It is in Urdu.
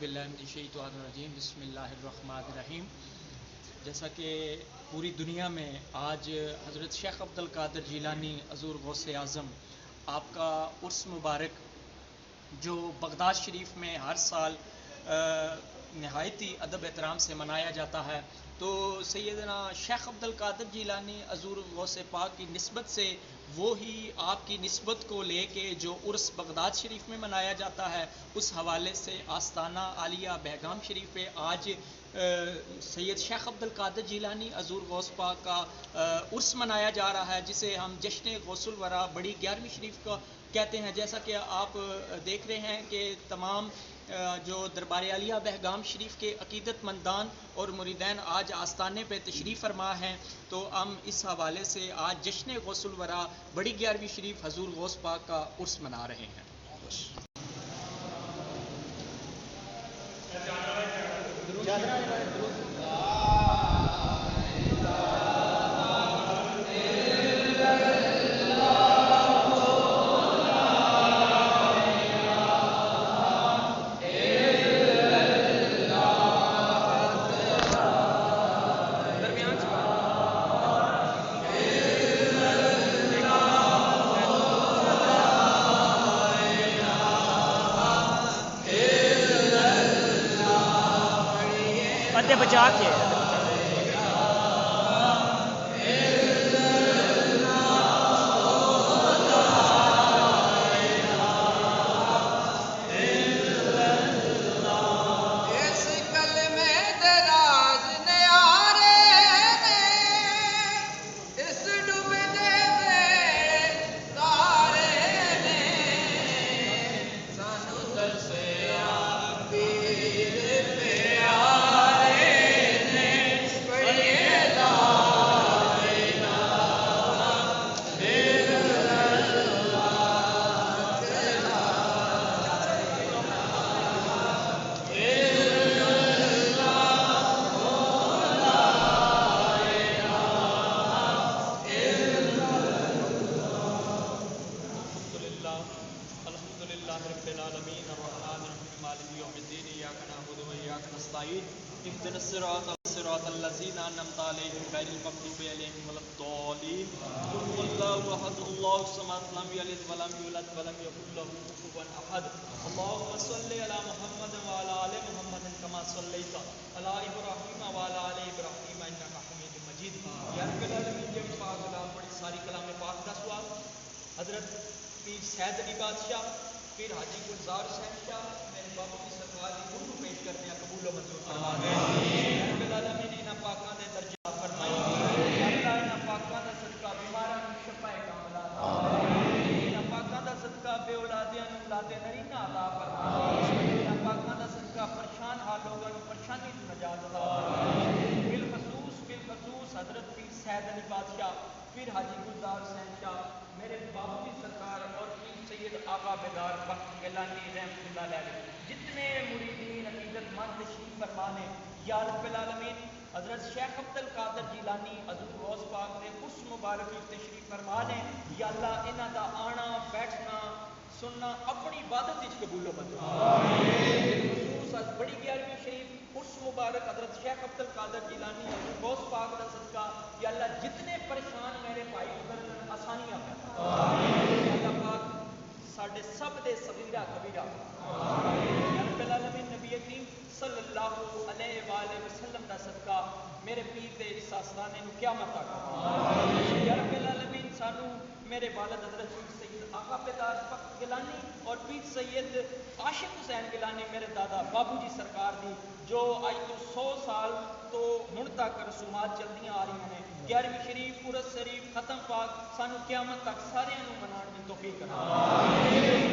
باللہ من الشیطان الرجیم بسم اللہ الرحمن الرحیم۔ جیسا کہ پوری دنیا میں آج حضرت شیخ عبد القادر جیلانی حضور غوث اعظم آپ کا عرس مبارک جو بغداد شریف میں ہر سال نہایتی ادب احترام سے منایا جاتا ہے، تو سیدنا شیخ عبد القادر جیلانی حضور غوث پاک کی نسبت سے وہی آپ کی نسبت کو لے کے جو عرس بغداد شریف میں منایا جاتا ہے، اس حوالے سے آستانہ عالیہ بہگام شریف پہ آج سید شیخ عبد القادر جیلانی حضور غوث پاک کا عرس منایا جا رہا ہے، جسے ہم جشن غوث الورا بڑی 11ویں شریف کا کہتے ہیں۔ جیسا کہ آپ دیکھ رہے ہیں کہ تمام جو دربار عالیہ بہگام شریف کے عقیدت مندان اور مریدین آج آستانے پہ تشریف فرما ہیں، تو ہم اس حوالے سے آج جشن غوث الورا بڑی 11ویں شریف حضور غوث پاک کا عرس منا رہے ہیں۔ بچا کے اهدنا الصراط الذين انعمت عليهم غير المغضوب عليهم ولا الضالين قل الله احد الله الصمد لم يلد ولم يولد ولم يكن له كفوا احد اللهم صل على محمد وعلى ال محمد كما صليت على ابراهيم وعلى ال ابراهيم انك حميد مجيد۔ یا رب العالمین، جب پاک کلام بڑی ساری کلام پاک کا سوال حضرت پیر سید علی بادشاہ پیر حاجی گلزار حسین شاہ میرے باپو کی سرکار کی گفتگو پیش کرنے قبول و منظور فرمائے۔ رب العالمین انہاں پاکاں دے درجات فرمائے، اللہ انہاں پاکاں دا صدقہ بیماراں نوں شفا کاملہ عطا فرمائے، انہاں پاکاں دا صدقہ بے اولادیاں نوں اولاد نرینہ عطا فرمائے، انہاں پاکاں دا صدقہ پریشان حال لوگاں نوں پریشانی تو نجات عطا فرمائے۔ بالخصوص حضرت پیر سید علی بادشاہ پیر حاجی گلزار حسین شاہ میرے باپو کی سرکار اور پیر سید آقا بیدار بخت گیلانی رحمۃ اللہ علیہ، جتنے مریدین عقیدت مند تشریف فرما نے، یا رب العالمین حضرت شیخ عبد القادر جیلانی حضور غوث پاک نے عرس مبارک تشریف فرما نے، یا اللہ انہاں دا آنا بیٹھنا سننا اپنی عبادت وچ قبول و منظور خصوص بڑی 11ویں شریف عرس مبارک حضرت شیخ عبد القادر جیلانی حضور غوث پاک دا صدقہ، یا اللہ جتنے پریشان میرے بھائی گزر آسانیاں اللہ پاک ساڈے سب دے صغیرہ کبیرہ یا رب العالمین نبی کریم صلی اللہ علیہ وآلہ وسلم دا صدقہ میرے پیر دے اس آستانے نوں قیامت تک یا رب العالمین سانو میرے والد حضرت سید آقا بیدار بخت گیلانی اور پیر سید عاشق حسین گیلانی میرے دادا بابو جی سرکار دی جو آج تو 100 سال تو ہن تک رسومات چلدیاں آ رہی ہیں، 11ویں شریف عرس شریف ختم پاک سانو قیامت تک سارے نوں منان دی توفیق عطا فرمائے۔